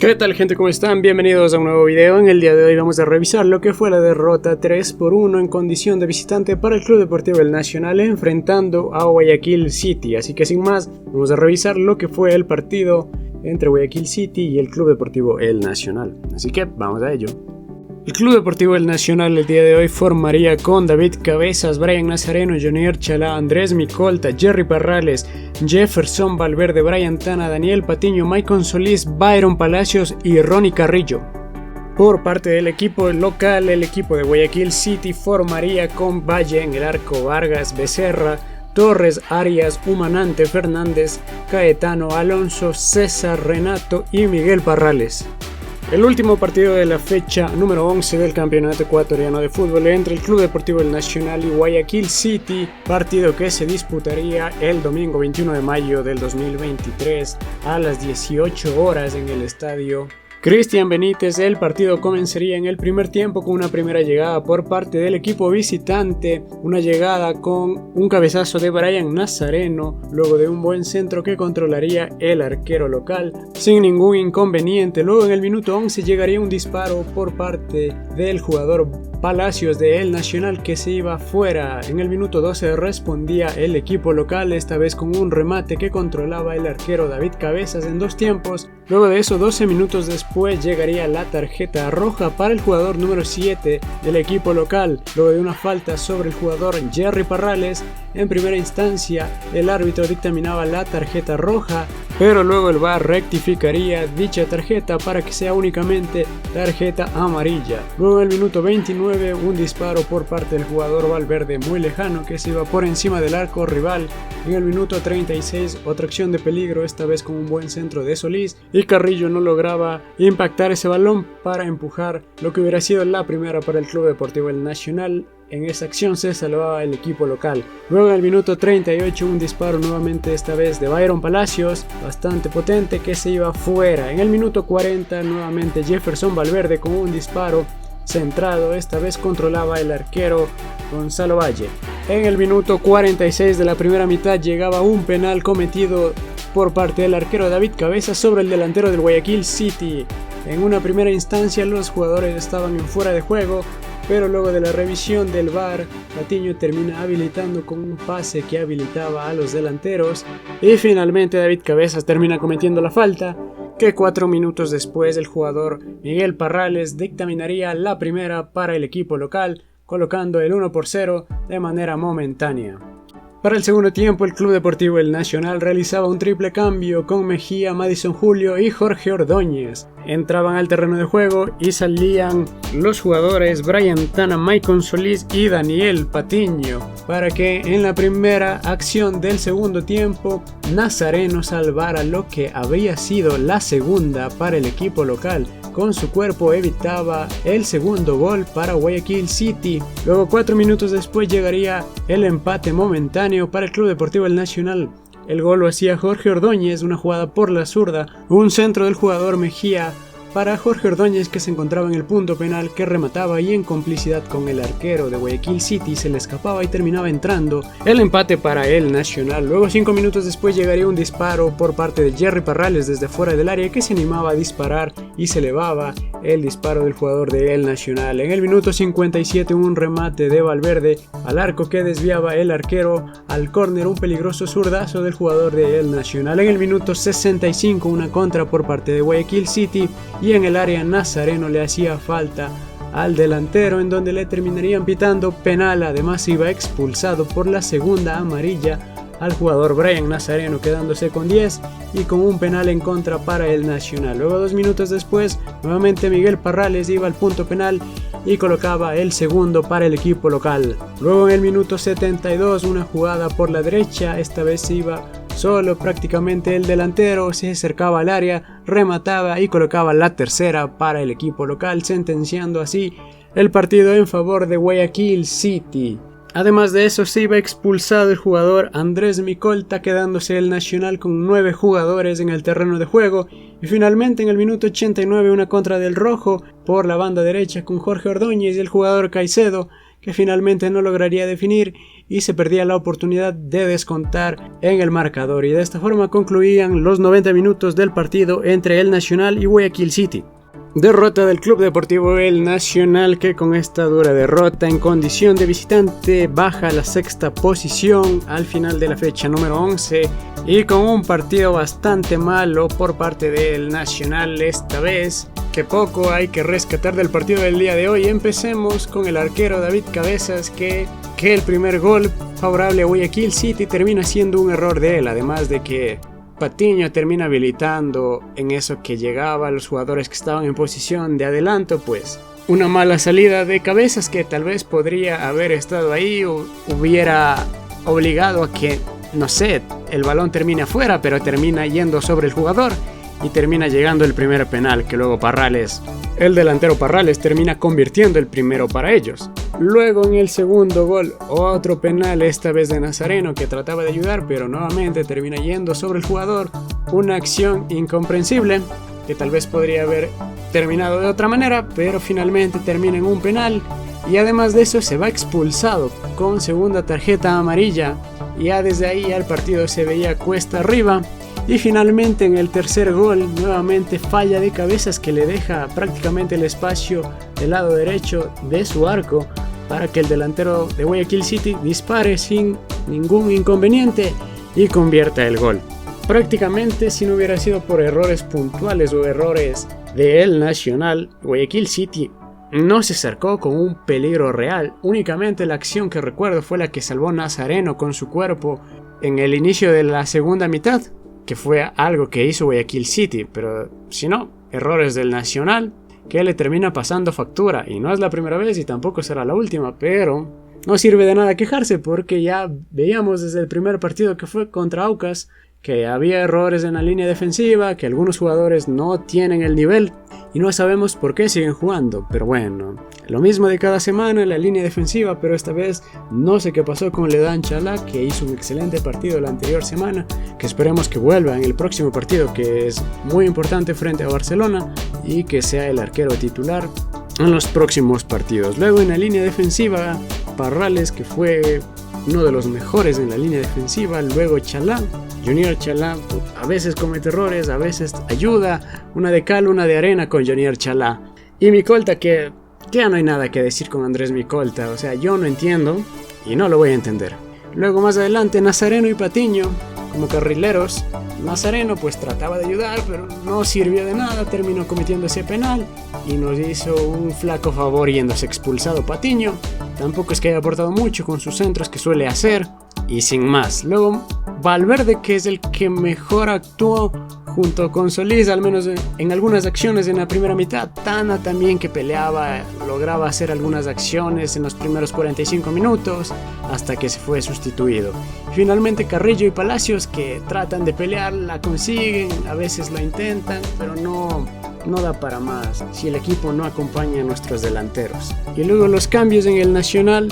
¿Qué tal, gente? ¿Cómo están? Bienvenidos a un nuevo video. En el día de hoy vamos a revisar lo que fue la derrota 3-1 en condición de visitante para el Club Deportivo El Nacional enfrentando a Guayaquil City. Así que sin más, vamos a revisar lo que fue el partido entre Guayaquil City y el Club Deportivo El Nacional. Así que vamos a ello. El Club Deportivo El Nacional el día de hoy formaría con David Cabezas, Brian Nazareno, Jonier Chalá, Andrés Micolta, Jerry Parrales, Jefferson Valverde, Brian Tana, Daniel Patiño, Maicon Solís, Byron Palacios y Ronnie Carrillo. Por parte del equipo local, el equipo de Guayaquil City formaría con Valle en el arco, Vargas, Becerra, Torres, Arias, Humanante, Fernández, Caetano, Alonso, César, Renato y Miguel Parrales. El último partido de la fecha número 11 del Campeonato Ecuatoriano de Fútbol entre el Club Deportivo El Nacional y Guayaquil City, partido que se disputaría el domingo 21 de mayo del 2023 a las 18 horas en el estadio Cristian Benítez. El partido comenzaría en el primer tiempo con una primera llegada por parte del equipo visitante, una llegada con un cabezazo de Brian Nazareno, luego de un buen centro que controlaría el arquero local sin ningún inconveniente. Luego en el minuto 11 llegaría un disparo por parte del jugador Palacios de El Nacional que se iba fuera. En el minuto 12 respondía el equipo local, esta vez con un remate que controlaba el arquero David Cabezas en dos tiempos. Luego de eso, 12 minutos después, llegaría la tarjeta roja para el jugador número 7 del equipo local, luego de una falta sobre el jugador Jerry Parrales. En primera instancia, el árbitro dictaminaba la tarjeta roja, pero luego el VAR rectificaría dicha tarjeta para que sea únicamente tarjeta amarilla. Luego en el minuto 29, un disparo por parte del jugador Valverde muy lejano que se iba por encima del arco rival. En el minuto 36, otra acción de peligro, esta vez con un buen centro de Solís, y Carrillo no lograba impactar ese balón para empujar lo que hubiera sido la primera para el Club Deportivo El Nacional. En esa acción se salvaba el equipo local. Luego en el minuto 38 un disparo nuevamente, esta vez de Byron Palacios, bastante potente, que se iba fuera. En el minuto 40 nuevamente Jefferson Valverde con un disparo centrado, esta vez controlaba el arquero Gonzalo Valle. En el minuto 46 de la primera mitad llegaba un penal cometido por parte del arquero David Cabezas sobre el delantero del Guayaquil City. En una primera instancia los jugadores estaban en fuera de juego, pero luego de la revisión del VAR, Patiño termina habilitando con un pase que habilitaba a los delanteros, y finalmente David Cabezas termina cometiendo la falta, que 4 minutos después el jugador Miguel Parrales dictaminaría la primera para el equipo local, colocando el 1-0 de manera momentánea. Para el segundo tiempo, el Club Deportivo El Nacional realizaba un triple cambio con Mejía, Madison Julio y Jorge Ordóñez. Entraban al terreno de juego y salían los jugadores Brian Tana, Maicon Solís y Daniel Patiño, para que en la primera acción del segundo tiempo Nazareno salvara lo que había sido la segunda para el equipo local. Con su cuerpo evitaba el segundo gol para Guayaquil City. Luego 4 minutos después llegaría el empate momentáneo para el Club Deportivo El Nacional. El gol lo hacía Jorge Ordóñez, una jugada por la zurda, un centro del jugador Mejía para Jorge Ordóñez, que se encontraba en el punto penal, que remataba y en complicidad con el arquero de Guayaquil City se le escapaba y terminaba entrando el empate para El Nacional. Luego 5 minutos después llegaría un disparo por parte de Jerry Parrales desde fuera del área, que se animaba a disparar y se elevaba el disparo del jugador de El Nacional. En el minuto 57 un remate de Valverde al arco que desviaba el arquero al córner, un peligroso zurdazo del jugador de El Nacional. En el minuto 65 una contra por parte de Guayaquil City, y en el área Nazareno le hacía falta al delantero, en donde le terminarían pitando penal. Además iba expulsado por la segunda amarilla al jugador Brian Nazareno, quedándose con 10 y con un penal en contra para El Nacional. Luego 2 minutos después nuevamente Miguel Parrales iba al punto penal y colocaba el segundo para el equipo local. Luego en el minuto 72 una jugada por la derecha, esta vez iba solo prácticamente el delantero, se acercaba al área, remataba y colocaba la tercera para el equipo local, sentenciando así el partido en favor de Guayaquil City. Además de eso, se iba expulsado el jugador Andrés Micolta, quedándose El Nacional con 9 jugadores en el terreno de juego. Y finalmente en el minuto 89 una contra del rojo por la banda derecha con Jorge Ordóñez y el jugador Caicedo, que finalmente no lograría definir y se perdía la oportunidad de descontar en el marcador, y de esta forma concluían los 90 minutos del partido entre El Nacional y Guayaquil City. Derrota del Club Deportivo El Nacional, que con esta dura derrota en condición de visitante baja a la sexta posición al final de la fecha número 11, y con un partido bastante malo por parte del Nacional esta vez, que poco hay que rescatar del partido del día de hoy. Empecemos con el arquero David Cabezas, que el primer gol favorable a Guayaquil City termina siendo un error de él, además de que Patiño termina habilitando en eso que llegaba a los jugadores que estaban en posición de adelanto, pues una mala salida de Cabezas que tal vez podría haber estado ahí o hubiera obligado a que, no sé, el balón termine afuera, pero termina yendo sobre el jugador y termina llegando el primer penal, que luego Parrales, el delantero Parrales, termina convirtiendo el primero para ellos. Luego en el segundo gol, otro penal, esta vez de Nazareno, que trataba de ayudar, pero nuevamente termina yendo sobre el jugador. Una acción incomprensible, que tal vez podría haber terminado de otra manera, pero finalmente termina en un penal. Y además de eso se va expulsado con segunda tarjeta amarilla. Ya desde ahí ya el partido se veía cuesta arriba. Y finalmente en el tercer gol, nuevamente falla de Cabezas, que le deja prácticamente el espacio del lado derecho de su arco para que el delantero de Guayaquil City dispare sin ningún inconveniente y convierta el gol. Prácticamente, si no hubiera sido por errores puntuales o errores de El Nacional, Guayaquil City no se acercó con un peligro real. Únicamente la acción que recuerdo fue la que salvó Nazareno con su cuerpo en el inicio de la segunda mitad, que fue algo que hizo Guayaquil City, pero si no, errores del Nacional que le termina pasando factura, y no es la primera vez y tampoco será la última, pero no sirve de nada quejarse, porque ya veíamos desde el primer partido que fue contra Aucas que había errores en la línea defensiva, que algunos jugadores no tienen el nivel y no sabemos por qué siguen jugando. Pero bueno, lo mismo de cada semana en la línea defensiva, pero esta vez no sé qué pasó con Ledan Chalá, que hizo un excelente partido la anterior semana, que esperemos que vuelva en el próximo partido, que es muy importante frente a Barcelona, y que sea el arquero titular en los próximos partidos. Luego en la línea defensiva, Parrales, que fue uno de los mejores en la línea defensiva. Luego Chalá, Junior Chalá, a veces comete errores, a veces ayuda, una de cal, una de arena con Junior Chalá. Y Micolta, que ya no hay nada que decir con Andrés Micolta, o sea, yo no entiendo y no lo voy a entender. Luego más adelante Nazareno y Patiño como carrileros. Nazareno pues trataba de ayudar, pero no sirvió de nada, terminó cometiendo ese penal y nos hizo un flaco favor yéndose expulsado Patiño. Tampoco es que haya aportado mucho con sus centros que suele hacer, y sin más. Luego Valverde, que es el que mejor actuó junto con Solís, al menos en algunas acciones en la primera mitad. Tana también, que peleaba, lograba hacer algunas acciones en los primeros 45 minutos hasta que se fue sustituido. Finalmente Carrillo y Palacios, que tratan de pelear, la consiguen, a veces lo intentan, pero no da para más si el equipo no acompaña a nuestros delanteros. Y luego los cambios en el Nacional,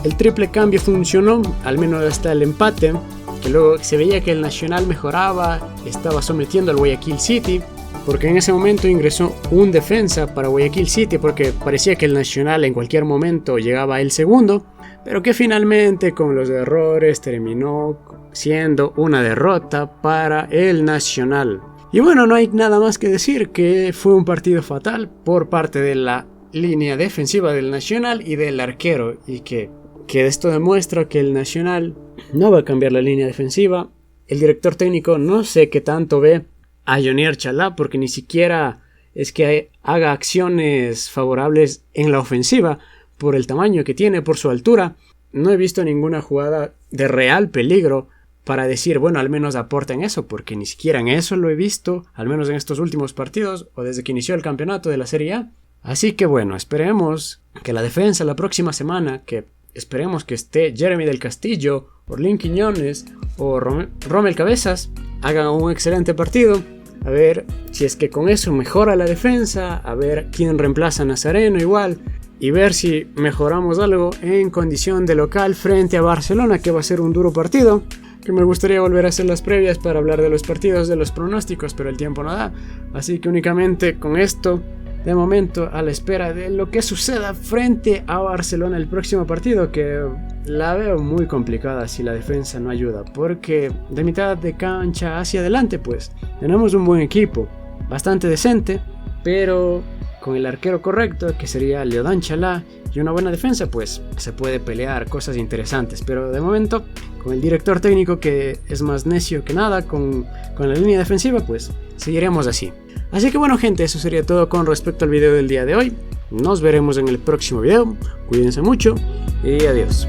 el triple cambio funcionó, al menos hasta el empate, que luego se veía que el Nacional mejoraba, estaba sometiendo al Guayaquil City, porque en ese momento ingresó un defensa para Guayaquil City, porque parecía que el Nacional en cualquier momento llegaba el segundo, pero que finalmente con los errores terminó siendo una derrota para el Nacional. Y bueno, no hay nada más que decir, que fue un partido fatal por parte de la línea defensiva del Nacional y del arquero, y que esto demuestra que el Nacional no va a cambiar la línea defensiva. El director técnico no sé qué tanto ve a Jonier Chalá, porque ni siquiera es que haga acciones favorables en la ofensiva por el tamaño que tiene, por su altura. No he visto ninguna jugada de real peligro para decir, bueno, al menos aporta en eso, porque ni siquiera en eso lo he visto, al menos en estos últimos partidos o desde que inició el campeonato de la Serie A. Así que bueno, esperemos que la defensa la próxima semana, que esperemos que esté Jeremy del Castillo, Orlín Quiñones o Rommel Cabezas, hagan un excelente partido. A ver si es que con eso mejora la defensa, a ver quién reemplaza a Nazareno igual, y ver si mejoramos algo en condición de local frente a Barcelona, que va a ser un duro partido, que me gustaría volver a hacer las previas para hablar de los partidos, de los pronósticos, pero el tiempo no da, así que únicamente con esto de momento a la espera de lo que suceda frente a Barcelona el próximo partido, que la veo muy complicada si la defensa no ayuda, porque de mitad de cancha hacia adelante pues tenemos un buen equipo, bastante decente, pero con el arquero correcto, que sería Leodan Chalá, y una buena defensa, pues se puede pelear cosas interesantes. Pero de momento, con el director técnico que es más necio que nada, con la línea defensiva, pues seguiremos así. Así que bueno gente, eso sería todo con respecto al video del día de hoy. Nos veremos en el próximo video, cuídense mucho y adiós.